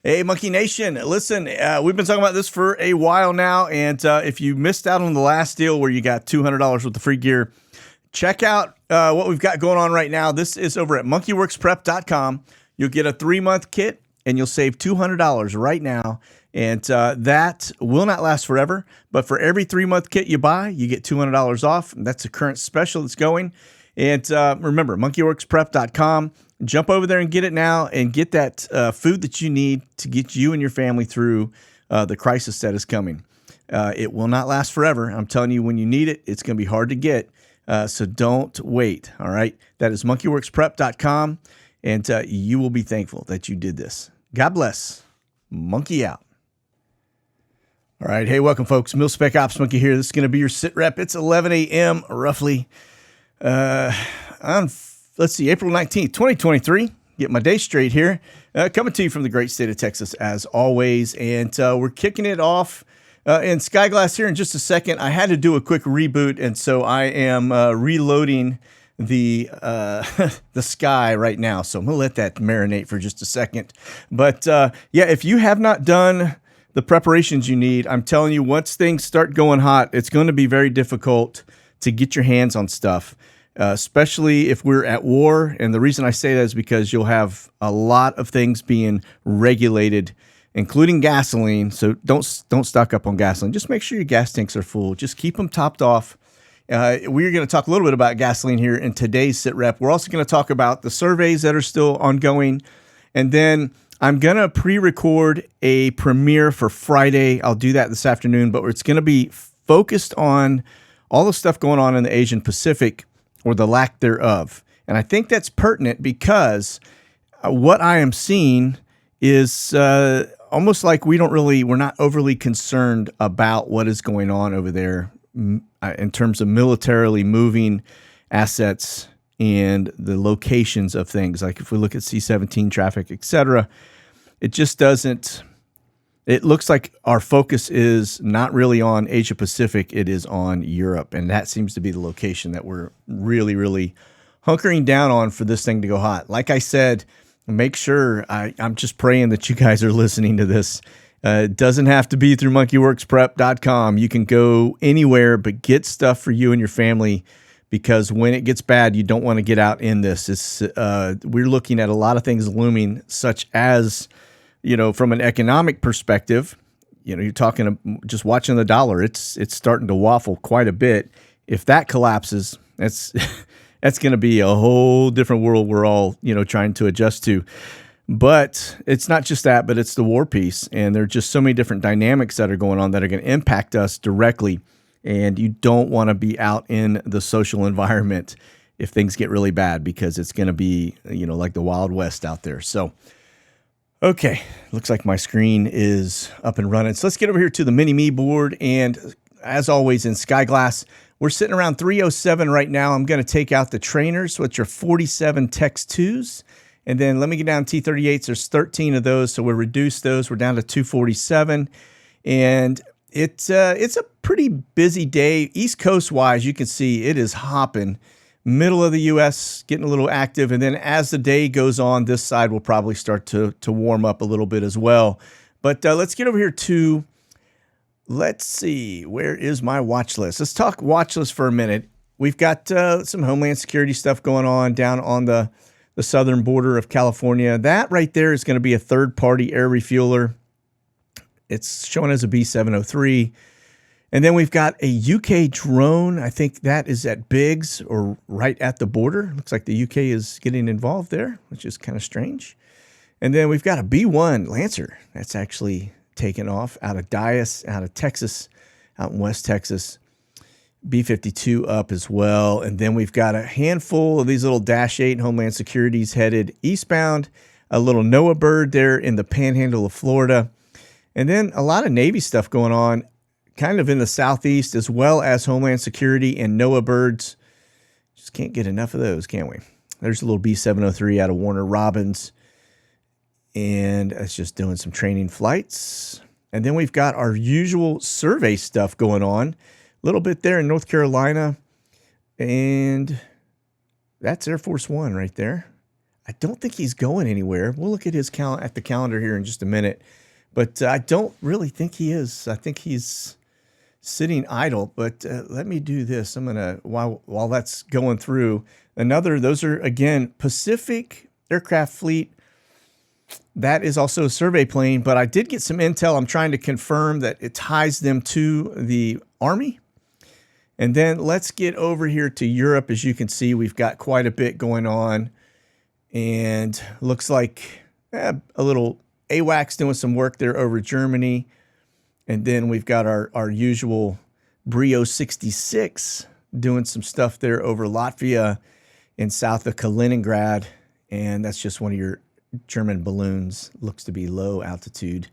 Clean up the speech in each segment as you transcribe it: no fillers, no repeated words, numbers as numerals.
Hey, Monkey Nation. Listen, we've been talking about this for a while now. And if you missed out on the last deal where you got $200 worth of free gear, check out what we've got going on right now. This is over at monkeyworksprep.com. You'll get a 3-month kit and you'll save $200 right now. And that will not last forever. But for every 3-month kit you buy, you get $200 off. And that's the current special that's going. And remember, monkeyworksprep.com. Jump over there and get it now and get that food that you need to get you and your family through the crisis that is coming. It will not last forever. I'm telling you, when you need it, it's going to be hard to get. So don't wait. All right. That is monkeyworksprep.com. And you will be thankful that you did this. God bless. Monkey out. All right. Hey, welcome, folks. Mil Spec Ops Monkey here. This is going to be your SITREP. It's 11 a.m. roughly on let's see, April 19th, 2023. Get my day straight here. Coming to you from the great state of Texas, as always. And we're kicking it off in Skyglass here in just a second. I had to do a quick reboot, and so I am reloading the the Sky right now. So I'm going to let that marinate for just a second. But yeah, if you have not done the preparations you need, I'm telling you, once things start going hot, it's going to be very difficult to get your hands on stuff. Especially if we're at war. And the reason I say that is because you'll have a lot of things being regulated, including gasoline. So don't stock up on gasoline. Just make sure your gas tanks are full. Just keep them topped off. We're going to talk a little bit about gasoline here in today's SITREP. We're also going to talk about the surveys that are still ongoing. And then I'm going to pre-record a premiere for Friday. I'll do that this afternoon, but it's going to be focused on all the stuff going on in the Asian Pacific, or the lack thereof. And I think that's pertinent because what I am seeing is almost like we're not overly concerned about what is going on over there in terms of militarily moving assets and the locations of things. Like if we look at C-17 traffic, etc., it just doesn't. It looks like our focus is not really on Asia Pacific. It is on Europe. And that seems to be the location that we're really, really hunkering down on for this thing to go hot. Like I said, make sure I'm just praying that you guys are listening to this. It doesn't have to be through monkeyworksprep.com. You can go anywhere, but get stuff for you and your family, because when it gets bad, you don't want to get out in this. We're looking at a lot of things looming, such as, from an economic perspective, you're talking just watching the dollar. It's starting to waffle quite a bit. If that collapses, that's going to be a whole different world we're all, trying to adjust to. But it's not just that, but it's the war piece. And there are just so many different dynamics that are going on that are going to impact us directly. And you don't want to be out in the social environment if things get really bad, because it's going to be, like the Wild West out there. So, okay, looks like my screen is up and running. So let's get over here to the Mini-Me board. And as always in Skyglass, we're sitting around 307 right now. I'm going to take out the trainers, which are 47 Tex 2s. And then let me get down T38s. There's 13 of those, so we'll reduce those. We're down to 247. And it's a pretty busy day. East Coast-wise, you can see it is hopping. Middle of the U.S. getting a little active, and then as the day goes on, this side will probably start to warm up a little bit as well. But let's get over here to, let's see, where is my watch list? Let's talk watch list for a minute. We've got some Homeland Security stuff going on down on the southern border of California. That right there is going to be a third-party air refueler. It's showing as a B703. And then we've got a UK drone. I think that is at Biggs or right at the border. Looks like the UK is getting involved there, which is kind of strange. And then we've got a B-1 Lancer. That's actually taken off out of Dias, out of Texas, out in West Texas. B-52 up as well. And then we've got a handful of these little Dash 8 Homeland Securities headed eastbound. A little NOAA bird there in the panhandle of Florida. And then a lot of Navy stuff going on kind of in the southeast, as well as Homeland Security and NOAA birds. Just can't get enough of those, can we? There's a little B-703 out of Warner Robins. And it's just doing some training flights. And then we've got our usual survey stuff going on. A little bit there in North Carolina. And that's Air Force One right there. I don't think he's going anywhere. We'll look at his at the calendar here in just a minute. But I don't really think he is. I think he's sitting idle. But let me do this. I'm going to, while that's going through, those are, again, Pacific Aircraft Fleet. That is also a survey plane. But I did get some intel. I'm trying to confirm that it ties them to the Army. And then let's get over here to Europe. As you can see, we've got quite a bit going on. And looks like a little AWACS doing some work there over Germany. And then we've got our usual Brio 66 doing some stuff there over Latvia and south of Kaliningrad. And that's just one of your German balloons. Looks to be low altitude.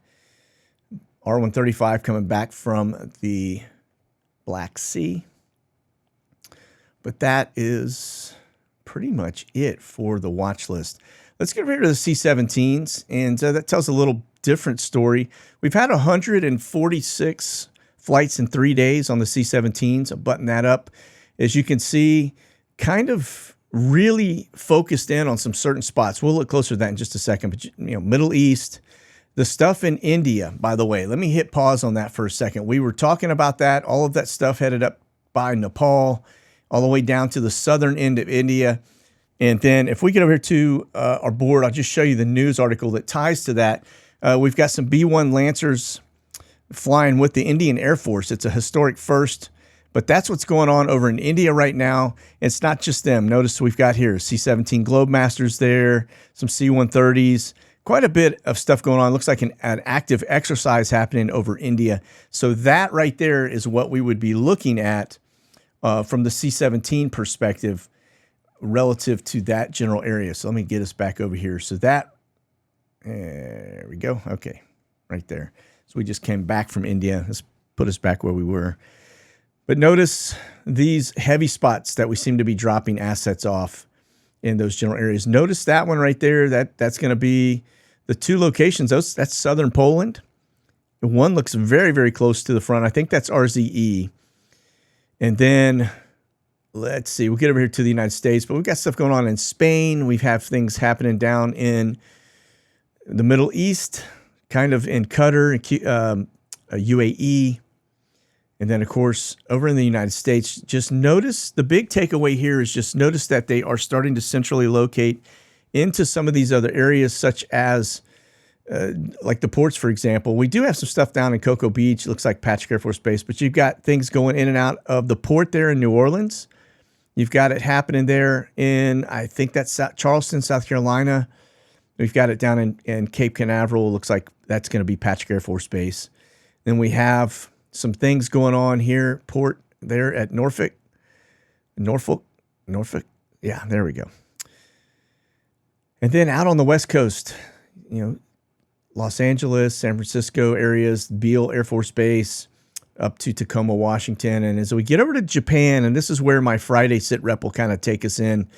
R-135 coming back from the Black Sea. But that is pretty much it for the watch list. Let's get rid of the C-17s, and that tells a little different story. We've had 146 flights in 3 days on the C-17s. I'll button that up. As you can see, kind of really focused in on some certain spots. We'll look closer at that in just a second. But, Middle East, the stuff in India, by the way, let me hit pause on that for a second. We were talking about that. All of that stuff headed up by Nepal, all the way down to the southern end of India. And then if we get over here to our board, I'll just show you the news article that ties to that. We've got some B-1 Lancers flying with the Indian Air Force. It's a historic first, but that's what's going on over in India right now. It's not just them. Notice we've got here C-17 Globemasters there, some C-130s, quite a bit of stuff going on. Looks like an active exercise happening over India. So that right there is what we would be looking at from the C-17 perspective relative to that general area. So let me get us back over here. So there we go. Okay, right there. So we just came back from India. Let's put us back where we were. But notice these heavy spots that we seem to be dropping assets off in those general areas. Notice that one right there. That's going to be the two locations. That's southern Poland. One looks very, very close to the front. I think that's RZE. And then, let's see, we'll get over here to the United States, but we've got stuff going on in Spain. We have things happening down in the Middle East, kind of in Qatar, UAE. And then, of course, over in the United States, just notice the big takeaway here is just notice that they are starting to centrally locate into some of these other areas, such as like the ports, for example. We do have some stuff down in Cocoa Beach. It looks like Patrick Air Force Base, but you've got things going in and out of the port there in New Orleans. You've got it happening there in, I think that's Charleston, South Carolina. We've got it down in Cape Canaveral. Looks like that's going to be Patrick Air Force Base. Then we have some things going on here, port there at Norfolk. Yeah, there we go. And then out on the West Coast, Los Angeles, San Francisco areas, Beale Air Force Base, up to Tacoma, Washington. And as we get over to Japan, and this is where my Friday SITREP will kind of take us in,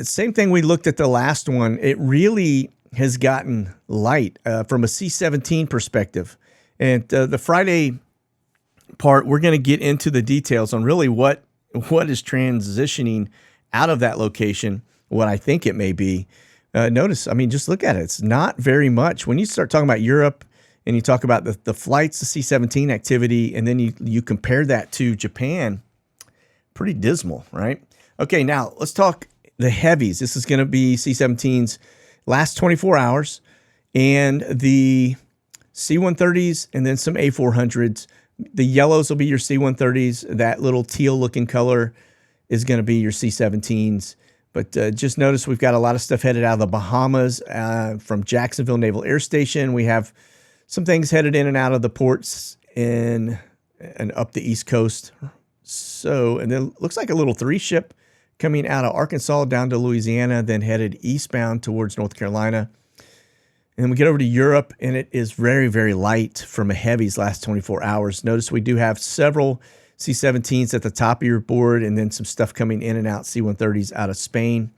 same thing we looked at the last one. It really has gotten light from a C-17 perspective. And the Friday part, we're going to get into the details on really what is transitioning out of that location, what I think it may be. Notice, I mean, just look at it. It's not very much. When you start talking about Europe and you talk about the flights, the C-17 activity, and then you compare that to Japan, pretty dismal, right? Okay, now let's talk the heavies. This is going to be C-17's last 24 hours and the C-130s and then some A-400s. The yellows will be your C-130s. That little teal looking color is going to be your C-17s. But just notice we've got a lot of stuff headed out of the Bahamas from Jacksonville Naval Air Station. We have some things headed in and out of the ports and up the East Coast. So, and then looks like a little 3-ship coming out of Arkansas down to Louisiana, then headed eastbound towards North Carolina. And then we get over to Europe, and it is very, very light from a heavies last 24 hours. Notice we do have several C-17s at the top of your board, and then some stuff coming in and out, C-130s out of Spain.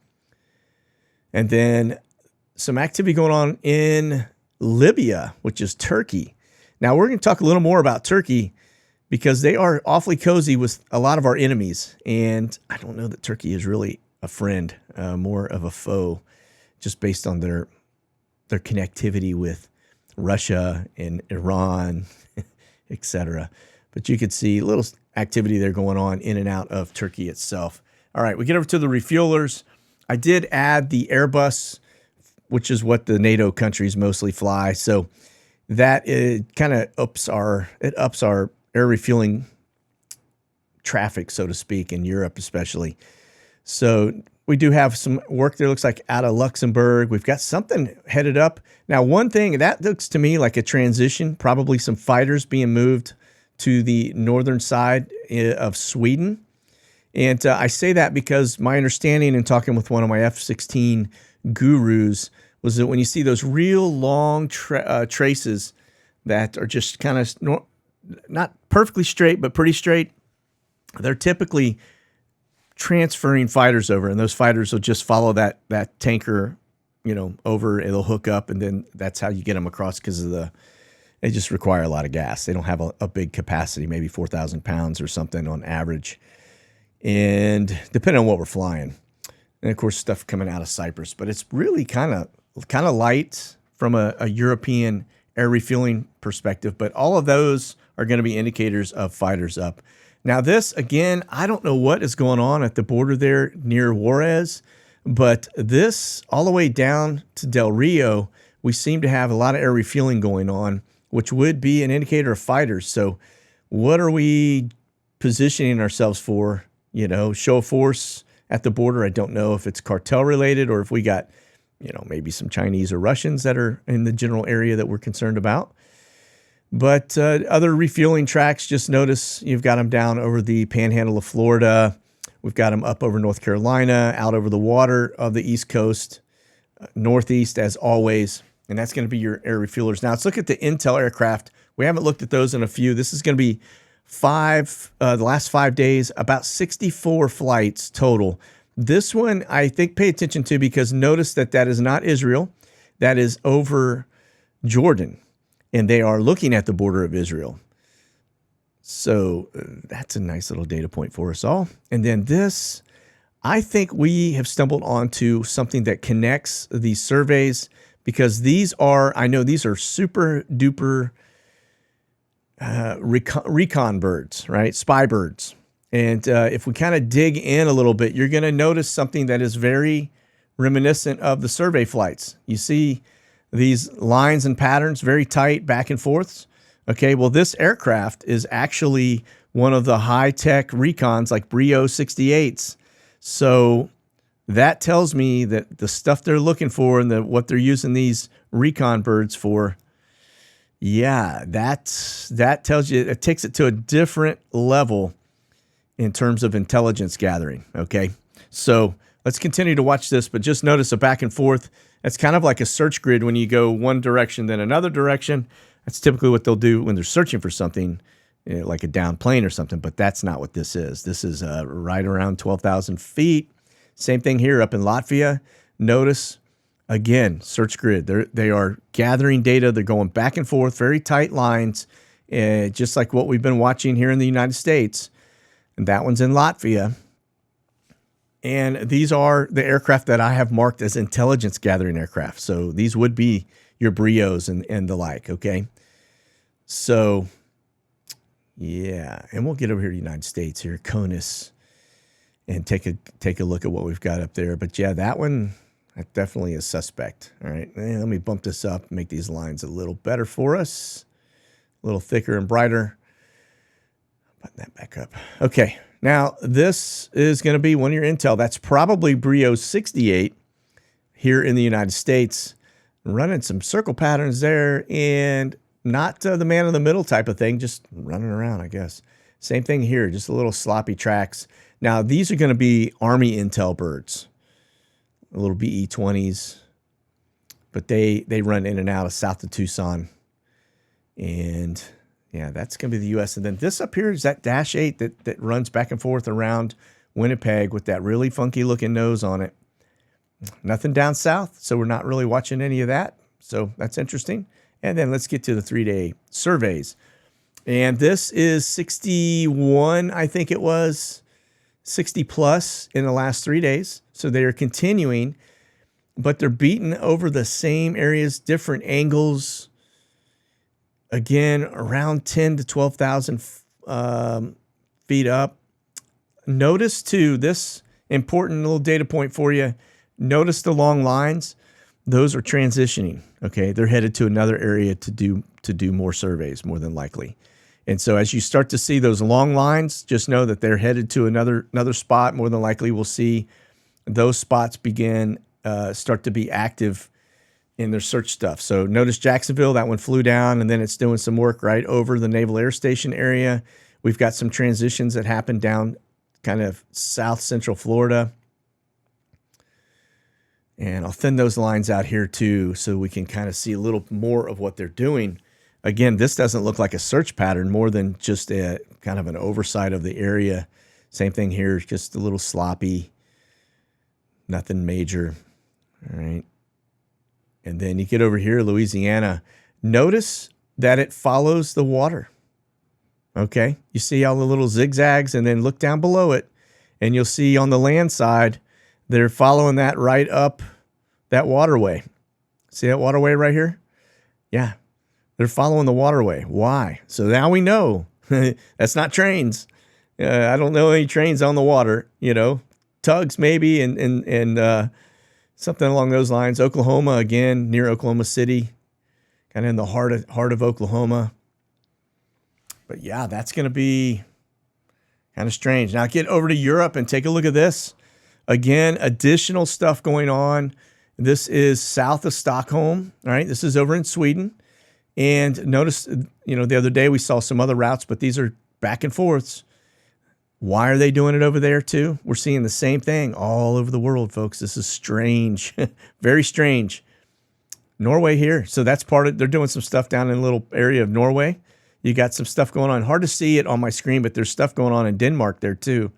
And then some activity going on in Libya, which is Turkey. Now, we're going to talk a little more about Turkey because they are awfully cozy with a lot of our enemies. And I don't know that Turkey is really a friend, more of a foe, just based on their connectivity with Russia and Iran, etc. But you could see a little activity there going on in and out of Turkey itself. All right, we get over to the refuelers. I did add the Airbus, which is what the NATO countries mostly fly. So that kind of ups our air refueling traffic, so to speak, in Europe especially. So we do have some work there, looks like out of Luxembourg. We've got something headed up. Now, one thing, that looks to me like a transition, probably some fighters being moved to the northern side of Sweden. And I say that because my understanding in talking with one of my F-16 gurus was that when you see those real long traces that are just kind of not perfectly straight, but pretty straight, they're typically transferring fighters over, and those fighters will just follow that tanker, over. It'll hook up, and then that's how you get them across, because they just require a lot of gas. They don't have a big capacity, maybe 4,000 pounds or something on average, and depending on what we're flying. And of course, stuff coming out of Cyprus, but it's really kind of light from a European air refueling perspective. But all of those are going to be indicators of fighters up. Now this, again, I don't know what is going on at the border there near Juarez, but this all the way down to Del Rio, we seem to have a lot of air refueling going on, which would be an indicator of fighters. So what are we positioning ourselves for? Show of force at the border. I don't know if it's cartel related or if we got, maybe some Chinese or Russians that are in the general area that we're concerned about. But other refueling tracks, just notice you've got them down over the panhandle of Florida. We've got them up over North Carolina, out over the water of the East Coast, Northeast as always. And that's going to be your air refuelers. Now let's look at the Intel aircraft. We haven't looked at those in a few. This is going to be the last 5 days, about 64 flights total. This one, I think, pay attention to, because notice that is not Israel. That is over Jordan. And they are looking at the border of Israel. So that's a nice little data point for us all. And then this, I think we have stumbled onto something that connects these surveys, because I know these are super duper recon birds, right? Spy birds. And if we kind of dig in a little bit, you're going to notice something that is very reminiscent of the survey flights. You see these lines and patterns, very tight back and forths. Okay, well, this aircraft is actually one of the high-tech recons like Brio 68s. So that tells me that the stuff they're looking for and what they're using these recon birds for, yeah, that tells you, it takes it to a different level in terms of intelligence gathering, okay? So let's continue to watch this, but just notice a back and forth. It's kind of like a search grid when you go one direction, then another direction. That's typically what they'll do when they're searching for something, like a downed plane or something, but that's not what this is. This is right around 12,000 feet. Same thing here up in Latvia. Notice, again, search grid. They are gathering data. They're going back and forth, very tight lines, just like what we've been watching here in the United States. And that one's in Latvia. And these are the aircraft that I have marked as intelligence gathering aircraft. So these would be your Brios and the like, okay? So, yeah. And we'll get over here to the United States here, CONUS, and take a look at what we've got up there. But, yeah, that one, that definitely is suspect. All right, let me bump this up, make these lines a little better for us, a little thicker and brighter. Button that back up. Okay. Now, this is going to be one of your intel. That's probably Brio 68 here in the United States. Running some circle patterns there, and not the man in the middle type of thing, just running around, I guess. Same thing here, just a little sloppy tracks. Now, these are going to be Army intel birds, a little BE-20s, but they run in and out of south of Tucson. And yeah, that's going to be the U.S. And then this up here is that Dash 8 that runs back and forth around Winnipeg with that really funky looking nose on it. Nothing down south, so we're not really watching any of that. So that's interesting. And then let's get to the 3-day surveys. And this is 61, I think it was. 60 plus in the last 3 days. So they are continuing, but they're beating over the same areas, different angles. Again, around 10 to 12,000 feet up. Notice too, this important little data point for you. Notice the long lines. Those are transitioning. Okay, they're headed to another area to do more surveys, more than likely. And so as you start to see those long lines, just know that they're headed to another spot. More than likely, we'll see those spots begin start to be active in their search stuff. So notice Jacksonville, that one flew down, and then it's doing some work right over the Naval Air Station area. We've got some transitions that happen down kind of south central Florida. And I'll thin those lines out here too, so we can kind of see a little more of what they're doing. Again, this doesn't look like a search pattern, more than just a kind of an oversight of the area. Same thing here, just a little sloppy, nothing major. All right. And then you get over here, Louisiana. Notice that it follows the water. Okay. You see all the little zigzags, and then look down below it, and you'll see on the land side, they're following that right up that waterway. See that waterway right here? Yeah. They're following the waterway. Why? So now we know that's not trains. I don't know any trains on the water, tugs maybe, and something along those lines. Oklahoma, again, near Oklahoma City, kind of in the heart of Oklahoma. But yeah, that's going to be kind of strange. Now get over to Europe and take a look at this. Again, additional stuff going on. This is south of Stockholm. All right, this is over in Sweden. And notice, the other day we saw some other routes, but these are back and forths. Why are they doing it over there too? We're seeing the same thing all over the world, folks. This is strange, very strange. Norway here. So that's part of, they're doing some stuff down in a little area of Norway. You got some stuff going on. Hard to see it on my screen, but there's stuff going on in Denmark there too.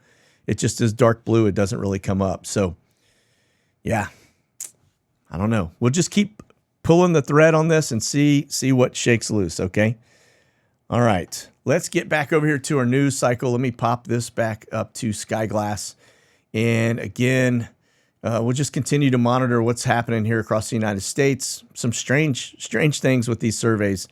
It just is dark blue. It doesn't really come up. So yeah, I don't know. We'll just keep pulling the thread on this and see what shakes loose. Okay. All right. Let's get back over here to our news cycle. Let me pop this back up to Skyglass. And again, we'll just continue to monitor what's happening here across the United States. Some strange things with these surveys.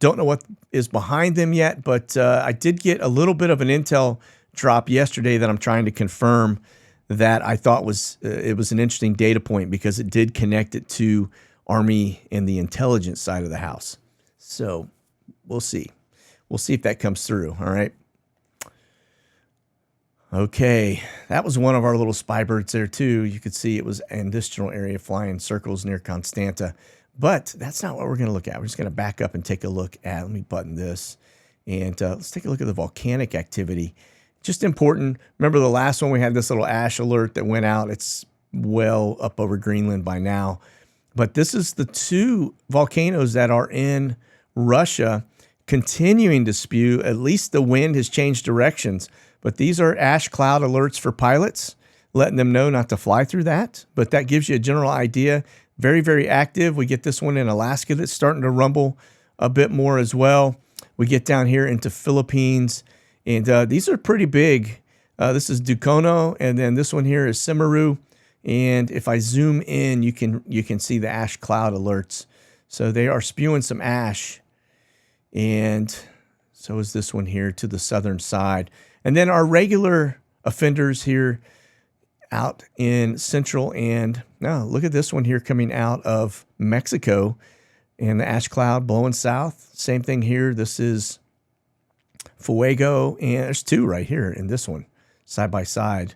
Don't know what is behind them yet, but I did get a little bit of an intel drop yesterday that I'm trying to confirm, that I thought was it was an interesting data point, because it did connect it to Army and the intelligence side of the house. So we'll see. We'll see if that comes through. All right. Okay. That was one of our little spy birds there too. You could see it was an additional area flying circles near Constanta. But that's not what we're going to look at. We're just going to back up and take a look at, let me button this, and let's take a look at the volcanic activity. Just important. Remember the last one, we had this little ash alert that went out. It's well up over Greenland by now. But this is the two volcanoes that are in Russia continuing to spew. At least the wind has changed directions. But these are ash cloud alerts for pilots, letting them know not to fly through that. But that gives you a general idea. Very, very active. We get this one in Alaska that's starting to rumble a bit more as well. We get down here into Philippines, and these are pretty big. This is Dukono, and then this one here is Simaru. And if I zoom in, you can see the ash cloud alerts. So they are spewing some ash, and so is this one here to the southern side. And then our regular offenders here out in central, and now look at this one here coming out of Mexico, and the ash cloud blowing south. Same thing here. This is Fuego, and there's two right here in this one, side by side,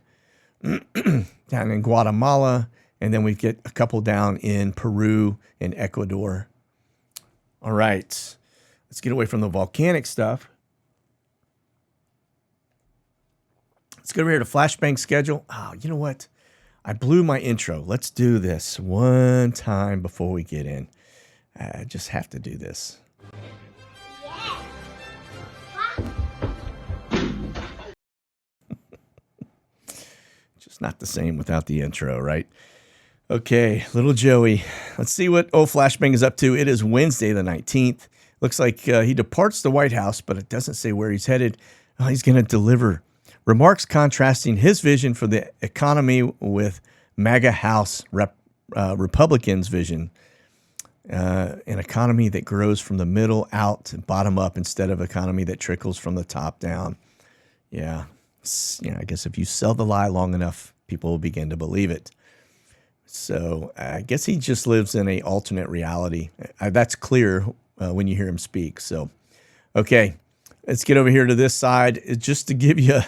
down in Guatemala, and then we get a couple down in Peru and Ecuador. All right, let's get away from the volcanic stuff. Let's go over here to flashbang schedule. Oh, you know what? I blew my intro. Let's do this one time before we get in. I just have to do this. Just not the same without the intro, right? Okay, little Joey. Let's see what old Flashbang is up to. It is Wednesday the 19th. Looks like he departs the White House, but it doesn't say where he's headed. Oh, he's going to deliver remarks contrasting his vision for the economy with MAGA House Republicans' vision, an economy that grows from the middle out and bottom up instead of economy that trickles from the top down. Yeah, I guess if you sell the lie long enough, people will begin to believe it. So I guess he just lives in a alternate reality. That's clear when you hear him speak. So, okay, let's get over here to this side just to give you,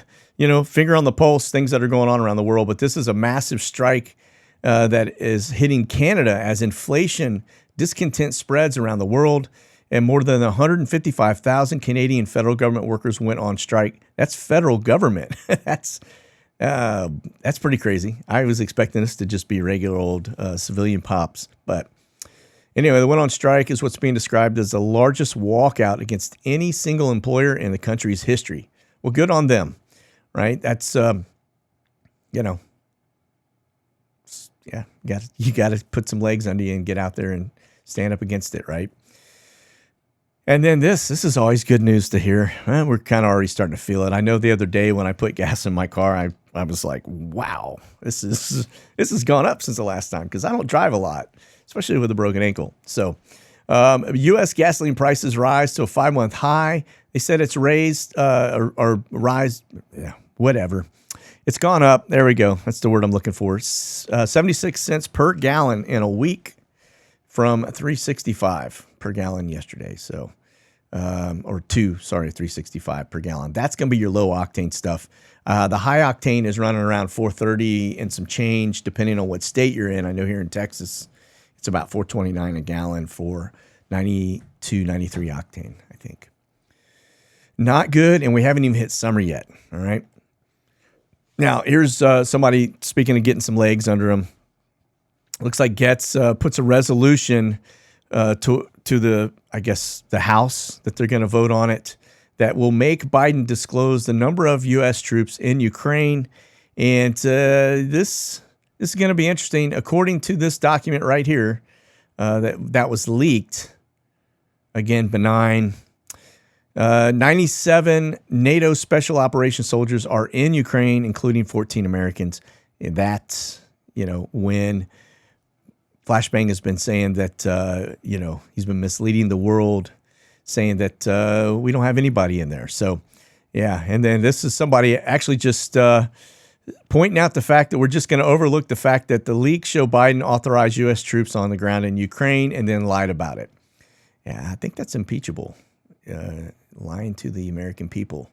finger on the pulse, things that are going on around the world. But this is a massive strike that is hitting Canada as inflation discontent spreads around the world, and more than 155,000 Canadian federal government workers went on strike. That's federal government. That's pretty crazy. I was expecting this to just be regular old civilian pops. But anyway, they went on strike is what's being described as the largest walkout against any single employer in the country's history. Well, good on them, right? That's, you got to put some legs under you and get out there and stand up against it, right? And then this is always good news to hear. We're kind of already starting to feel it. I know the other day when I put gas in my car, I was like, wow, this has gone up since the last time, because I don't drive a lot, especially with a broken ankle. So U.S. gasoline prices rise to a 5-month high. They said it's raised whatever. It's gone up. There we go. That's the word I'm looking for. 76 cents per gallon in a week from $3.65 per gallon yesterday. So, 3.65 per gallon. That's going to be your low octane stuff. The high octane is running around 4.30 and some change, depending on what state you're in. I know here in Texas, it's about 4.29 a gallon for 92, 93 octane, I think. Not good, and we haven't even hit summer yet, all right? Now, here's somebody speaking of getting some legs under them. Looks like Getz puts a resolution to the House that they're going to vote on it that will make Biden disclose the number of U.S. troops in Ukraine. And this is going to be interesting. According to this document right here that was leaked, again, benign, 97 NATO special operations soldiers are in Ukraine, including 14 Americans. And that's, when Flashbang has been saying that, he's been misleading the world, saying that we don't have anybody in there. So, yeah. And then this is somebody actually just pointing out the fact that we're just going to overlook the fact that the leaks show Biden authorized U.S. troops on the ground in Ukraine and then lied about it. Yeah, I think that's impeachable, lying to the American people.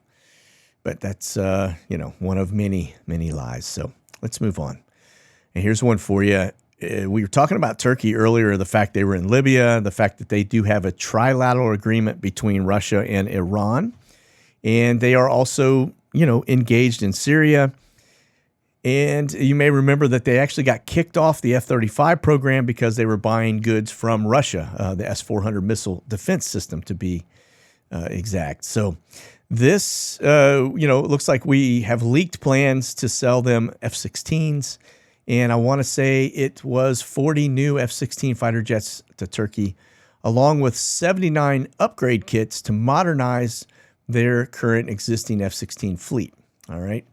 But that's, one of many, many lies. So let's move on. And here's one for you. We were talking about Turkey earlier, the fact they were in Libya, the fact that they do have a trilateral agreement between Russia and Iran. And they are also, engaged in Syria. And you may remember that they actually got kicked off the F-35 program because they were buying goods from Russia, the S-400 missile defense system to be exact. So this, looks like we have leaked plans to sell them F-16s. And I want to say it was 40 new F-16 fighter jets to Turkey, along with 79 upgrade kits to modernize their current existing F-16 fleet. All right.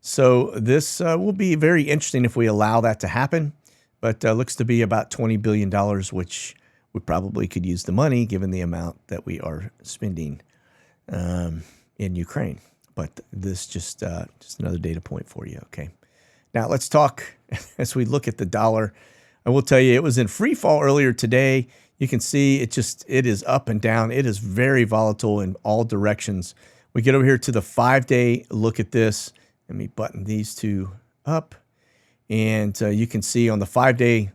So this will be very interesting if we allow that to happen, but looks to be about $20 billion, which we probably could use the money given the amount that we are spending in Ukraine. But this just another data point for you. Okay. Now let's talk as we look at the dollar. I will tell you, it was in free fall earlier today. You can see it is up and down. It is very volatile in all directions. We get over here to the 5-day look at this. Let me button these two up. And you can see on the 5-day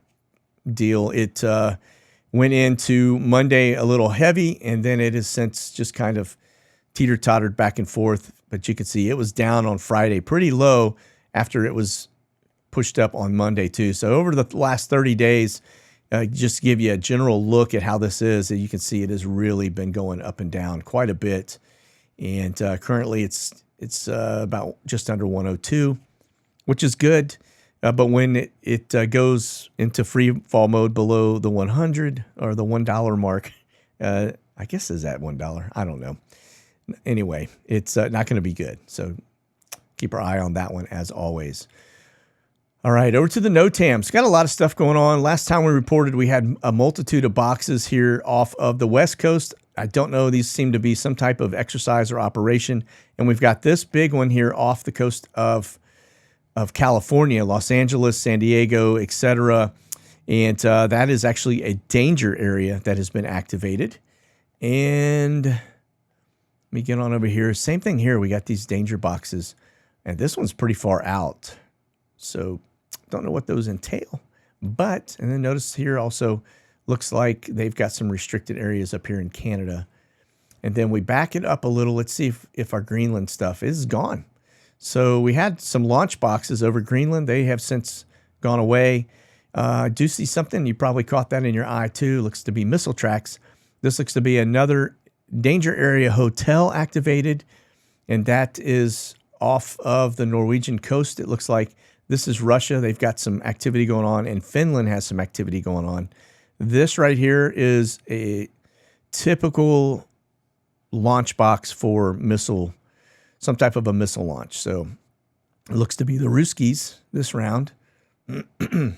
deal, it went into Monday a little heavy, and then it has since just kind of teeter-tottered back and forth. But you can see it was down on Friday pretty low after it was pushed up on Monday too. So over the last 30 days, just give you a general look at how this is. You can see it has really been going up and down quite a bit. And currently it's about just under 102, which is good. But when it goes into free fall mode below the 100 or the $1 mark, I guess is that $1? I don't know. Anyway, it's not going to be good. So keep our eye on that one as always. All right, over to the NOTAMs. Got a lot of stuff going on. Last time we reported, we had a multitude of boxes here off of the West Coast. I don't know. These seem to be some type of exercise or operation. And we've got this big one here off the coast of California, Los Angeles, San Diego, etc. And that is actually a danger area that has been activated. And let me get on over here. Same thing here. We got these danger boxes. And this one's pretty far out. So don't know what those entail. But, and then notice here also looks like they've got some restricted areas up here in Canada. And then we back it up a little. Let's see if our Greenland stuff is gone. So we had some launch boxes over Greenland. They have since gone away. I do see something. You probably caught that in your eye too. Looks to be missile tracks. This looks to be another danger area hotel activated. And that is off of the Norwegian coast. It looks like this is Russia. They've got some activity going on, and Finland has some activity going on. This right here is a typical launch box for missile, some type of a missile launch. So it looks to be the Ruskies this round. And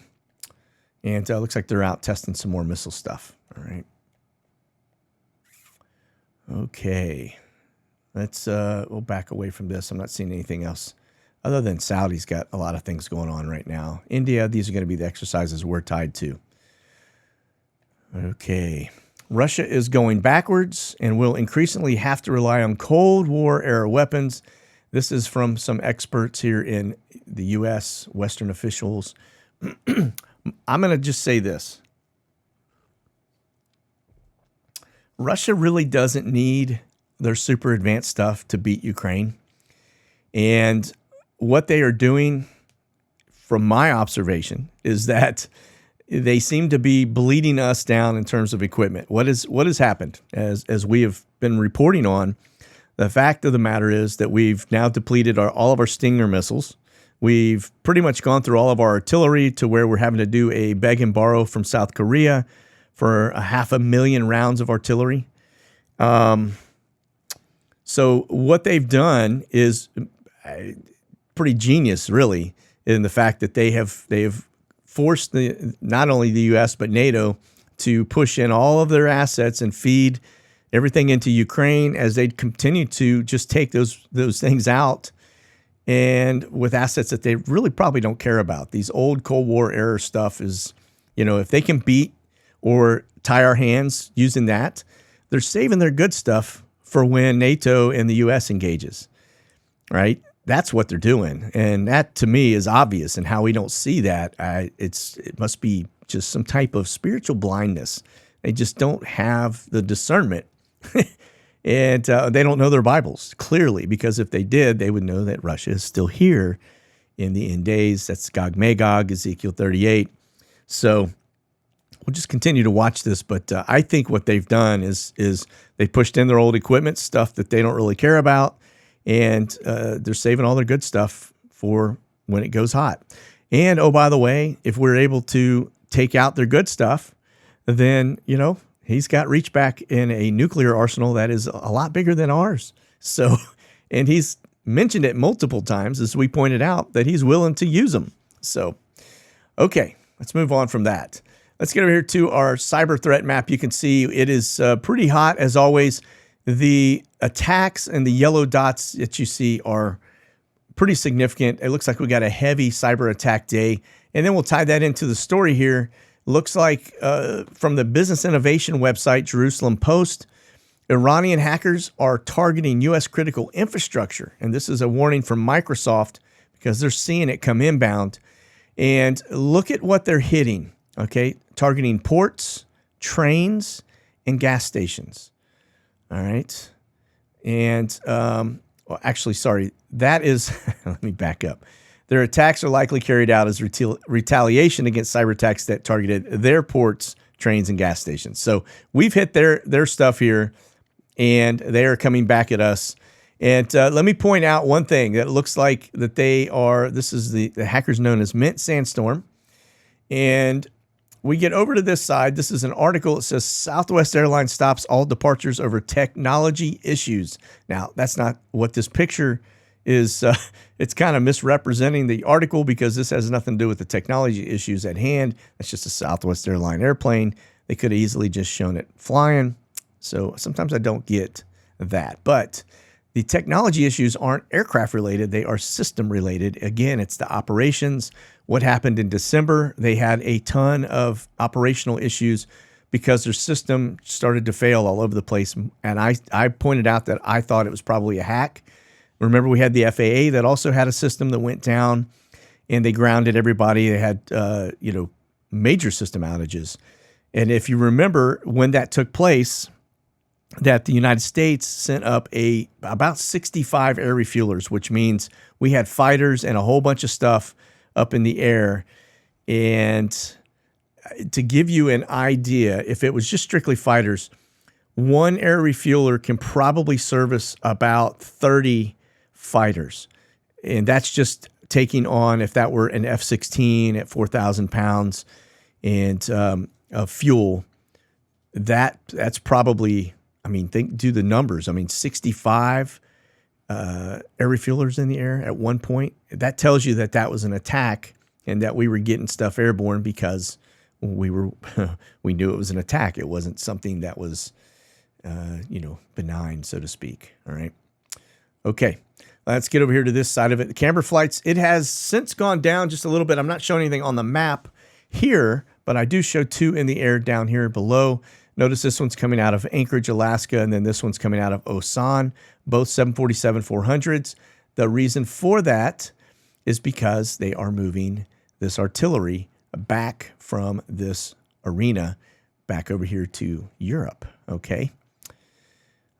looks like they're out testing some more missile stuff. All right. Okay. Let's we'll back away from this. I'm not seeing anything else other than Saudi's got a lot of things going on right now. India, these are going to be the exercises we're tied to. Okay. Russia is going backwards and will increasingly have to rely on Cold War era weapons. This is from some experts here in the U.S., Western officials. I'm going to just say this. Russia really doesn't need their super advanced stuff to beat Ukraine. And what they are doing, from my observation, is that they seem to be bleeding us down in terms of equipment. What has happened, as we have been reporting on, the fact of the matter is that we've now depleted all of our Stinger missiles. We've pretty much gone through all of our artillery to where we're having to do a beg and borrow from South Korea for 500,000 rounds of artillery. So what they've done is pretty genius, really, in the fact that they have forced not only the U.S. but NATO to push in all of their assets and feed everything into Ukraine as they continue to just take those things out, and with assets that they really probably don't care about. These old Cold War era stuff is, if they can beat or tie our hands using that, they're saving their good stuff for when NATO and the U.S. engages, right? That's what they're doing. And that, to me, is obvious. And how we don't see that, it must be just some type of spiritual blindness. They just don't have the discernment. And they don't know their Bibles, clearly, because if they did, they would know that Russia is still here in the end days. That's Gog Magog, Ezekiel 38. So we'll just continue to watch this. But I think what they've done is they pushed in their old equipment, stuff that they don't really care about. And they're saving all their good stuff for when it goes hot. And, oh, by the way, if we're able to take out their good stuff, then, he's got reach back in a nuclear arsenal that is a lot bigger than ours. So, and he's mentioned it multiple times, as we pointed out, that he's willing to use them. So, okay, let's move on from that. Let's get over here to our cyber threat map. You can see it is pretty hot, as always. The attacks and the yellow dots that you see are pretty significant. It looks like we got a heavy cyber attack day. And then we'll tie that into the story here. Looks like from the Business Innovation website, Jerusalem Post, Iranian hackers are targeting U.S. critical infrastructure. And this is a warning from Microsoft because they're seeing it come inbound. And look at what they're hitting, okay? Targeting ports, trains, and gas stations. All right. And actually, sorry, that is, let me back up. Their attacks are likely carried out as retaliation against cyber attacks that targeted their ports, trains, and gas stations. So we've hit their stuff here, and they are coming back at us. And let me point out one thing that looks like that this is the hackers known as Mint Sandstorm. And we get over to this side. This is an article. It says Southwest Airlines stops all departures over technology issues. Now, that's not what this picture is it's kind of misrepresenting the article because this has nothing to do with the technology issues at hand. That's just a Southwest Airline airplane. They could have easily just shown it flying. So sometimes I don't get that. But the technology issues aren't aircraft related. They are system related. Again, it's the operations. What happened in December, they had a ton of operational issues because their system started to fail all over the place. And I pointed out that I thought it was probably a hack. Remember, we had the FAA that also had a system that went down and they grounded everybody. They had, major system outages. And if you remember when that took place, that the United States sent up about 65 air refuelers, which means we had fighters and a whole bunch of stuff up in the air. And to give you an idea, if it was just strictly fighters, one air refueler can probably service about 30 fighters. And that's just taking on, if that were an F-16 at 4,000 pounds and of fuel, that's probably, do the numbers. 65 air refuelers in the air at one point. That tells you that that was an attack and that we were getting stuff airborne because we knew it was an attack. It wasn't something that was, benign, so to speak. All right. Okay. Let's get over here to this side of it. The camber flights, it has since gone down just a little bit. I'm not showing anything on the map here, but I do show 2 in the air down here below. Notice this one's coming out of Anchorage, Alaska, and then this one's coming out of Osan, both 747-400s. The reason for that is because they are moving this artillery back from this arena back over here to Europe, okay?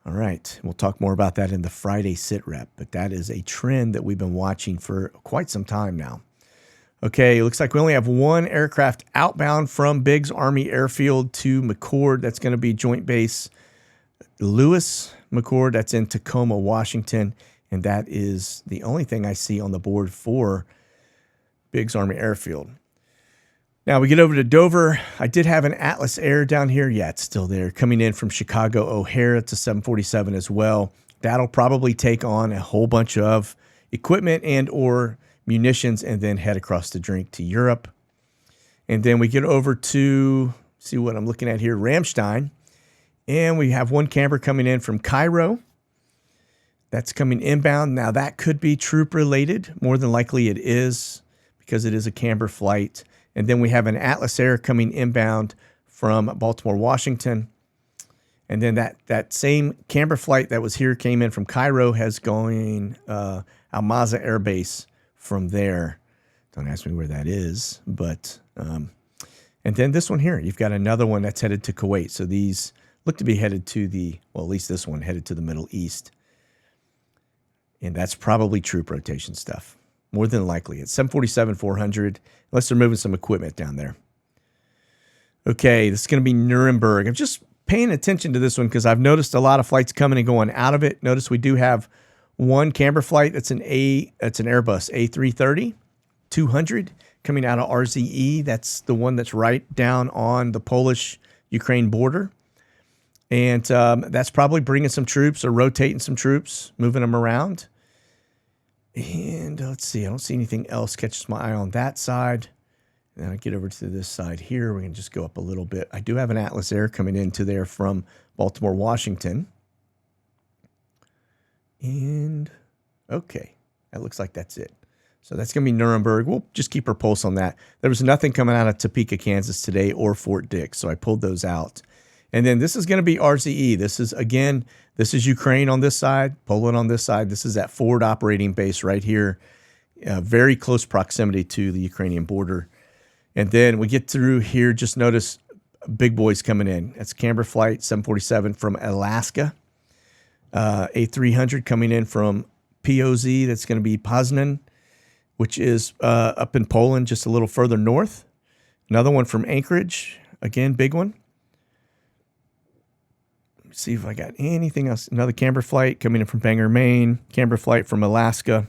All right, we'll talk more about that in the Friday SITREP, but that is a trend that we've been watching for quite some time now. Okay, it looks like we only have one aircraft outbound from Biggs Army Airfield to McChord. That's going to be Joint Base Lewis McChord. That's in Tacoma, Washington. And that is the only thing I see on the board for Biggs Army Airfield. Now we get over to Dover. I did have an Atlas Air down here. Yeah, it's still there. Coming in from Chicago O'Hare. It's a 747 as well. That'll probably take on a whole bunch of equipment and or munitions and then head across the drink to Europe. And then we get over to, see what I'm looking at here, Ramstein. And we have one camber coming in from Cairo. That's coming inbound. Now that could be troop related. More than likely it is because it is a camber flight. And then we have an Atlas Air coming inbound from Baltimore, Washington. And then that same camber flight that was here came in from Cairo has going Almaza Air Base from there. Don't ask me where that is, but and then this one here, you've got another one that's headed to Kuwait. So these look to be headed to at least this one headed to the Middle East. And that's probably troop rotation stuff. More than likely. It's 747-400, unless they're moving some equipment down there. Okay, this is going to be Nuremberg. I'm just paying attention to this one because I've noticed a lot of flights coming and going out of it. Notice we do have one camber flight that's an Airbus A330-200 coming out of RZE. That's the one that's right down on the Polish-Ukraine border. And that's probably bringing some troops or rotating some troops, moving them around. And let's see, I don't see anything else catches my eye on that side. And then I get over to this side here. We're going to just go up a little bit. I do have an Atlas Air coming into there from Baltimore, Washington. And okay, that looks like that's it. So that's going to be Nuremberg. We'll just keep our pulse on that. There was nothing coming out of Topeka, Kansas today or Fort Dix, so I pulled those out. And then this is going to be RZE. This is Ukraine on this side, Poland on this side. This is that forward operating base right here, very close proximity to the Ukrainian border. And then we get through here, just notice big boys coming in. That's Camber Flight 747 from Alaska. A300 coming in from POZ. That's going to be Poznan, which is up in Poland, just a little further north. Another one from Anchorage. Again, big one. See if I got anything else. Another Camber Flight coming in from Bangor, Maine. Camber Flight from Alaska.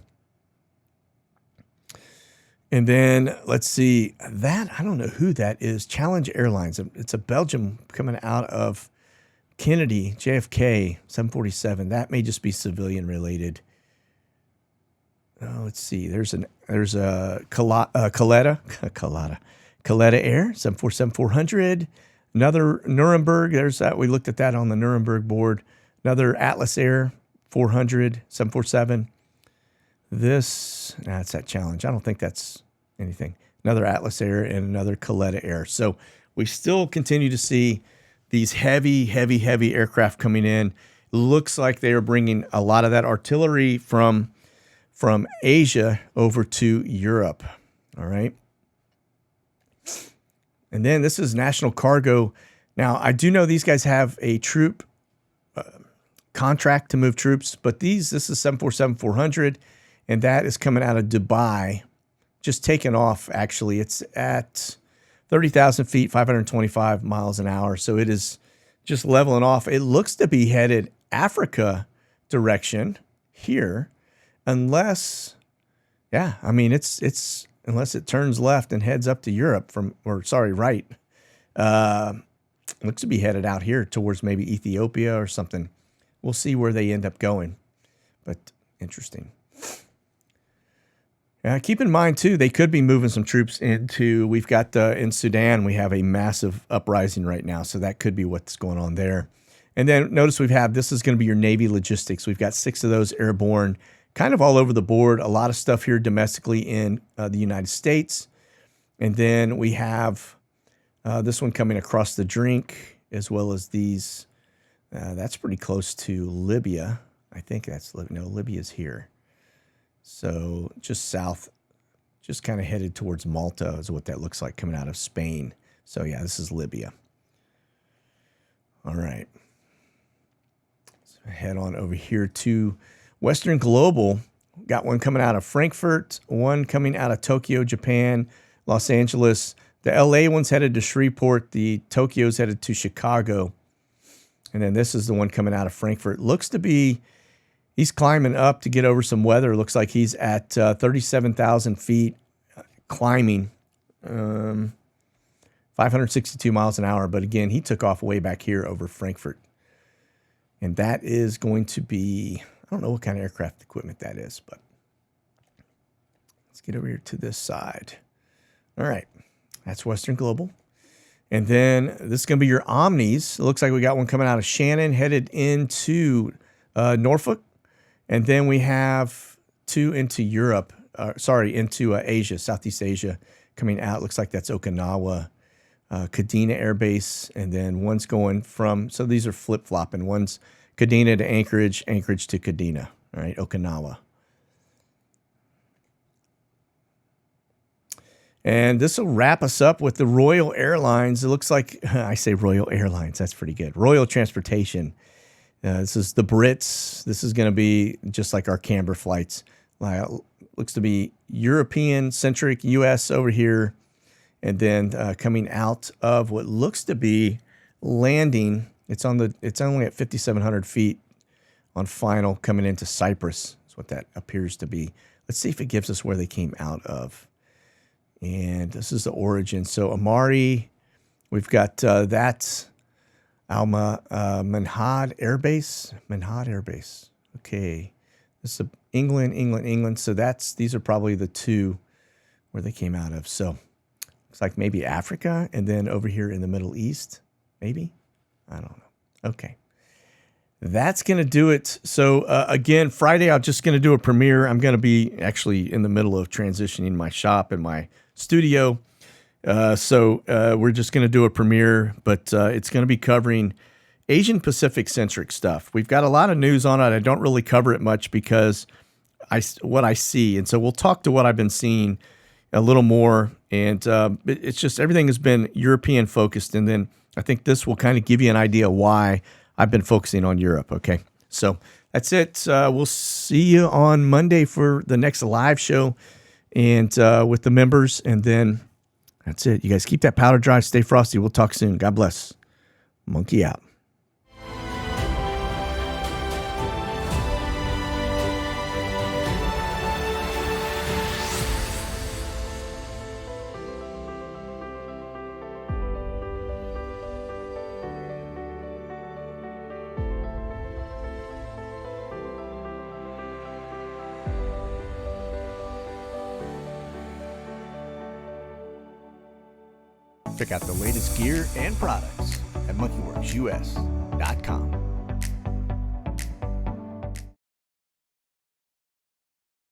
And then let's see that. I don't know who that is. Challenge Airlines. It's a Belgium coming out of Kennedy, JFK, 747. That may just be civilian related. let's see. There's a Coletta Air 747-400. Another Nuremberg. There's that. We looked at that on the Nuremberg board. Another Atlas Air 400 747. That's that Challenge. I don't think that's anything. Another Atlas Air and another Coletta Air. So we still continue to see these heavy aircraft coming in. Looks like they are bringing a lot of that artillery from Asia over to Europe. All right. And then this is National Cargo. Now, I do know these guys have a troop contract to move troops, but this is 747-400, and that is coming out of Dubai. Just taken off, actually. It's at 30,000 feet, 525 miles an hour. So it is just leveling off. It looks to be headed Africa direction here, unless, yeah, I mean, it's unless it turns left and heads up to Europe right. Looks to be headed out here towards maybe Ethiopia or something. We'll see where they end up going, but interesting. Keep in mind, too, they could be moving some troops we've got in Sudan, we have a massive uprising right now, so that could be what's going on there. And then notice this is going to be your Navy logistics. We've got 6 of those airborne, kind of all over the board. A lot of stuff here domestically in the United States. And then we have this one coming across the drink, as well as these. That's pretty close to Libya. I think that's Libya. No, Libya's here. So just south, just kind of headed towards Malta is what that looks like coming out of Spain. So yeah, this is Libya. All right. So head on over here to Western Global. Got one coming out of Frankfurt, one coming out of Tokyo, Japan, Los Angeles. The LA one's headed to Shreveport. The Tokyo's headed to Chicago. And then this is the one coming out of Frankfurt. Looks to be, he's climbing up to get over some weather. Looks like he's at 37,000 feet climbing, 562 miles an hour. But again, he took off way back here over Frankfurt. And that is going to be, I don't know what kind of aircraft equipment that is, but let's get over here to this side. All right, that's Western Global. And then this is going to be your Omnis. It looks like we got one coming out of Shannon, headed into Norfolk. And then we have 2 into Europe, into Asia, Southeast Asia, coming out. Looks like that's Okinawa, Kadena Air Base. And then one's going from, so these are flip-flopping. One's Kadena to Anchorage, Anchorage to Kadena, all right, Okinawa. And this will wrap us up with the Royal Airlines. It looks like, I say Royal Airlines, that's pretty good. Royal Transportation. This is the Brits. This is going to be just like our Canberra flights. Looks to be European-centric U.S. over here. And then coming out of what looks to be landing, it's only at 5,700 feet on final, coming into Cyprus. That's what that appears to be. Let's see if it gives us where they came out of. And this is the origin. So Amari, we've got that Manhad Air Base. Manhad Air Base. Okay. This is England. So these are probably the 2 where they came out of. So looks like maybe Africa, and then over here in the Middle East, maybe. I don't know. Okay. That's going to do it. So again, Friday, I'm just going to do a premiere. I'm going to be actually in the middle of transitioning my shop and my studio. So we're just going to do a premiere, but it's going to be covering Asian Pacific centric stuff. We've got a lot of news on it. I don't really cover it much because what I see. And so we'll talk to what I've been seeing a little more. And it's just everything has been European focused. And then I think this will kind of give you an idea why I've been focusing on Europe. Okay. So that's it. We'll see you on Monday for the next live show and with the members. And then that's it. You guys keep that powder dry. Stay frosty. We'll talk soon. God bless. Monkey out. Check out the latest gear and products at monkeyworxus.com.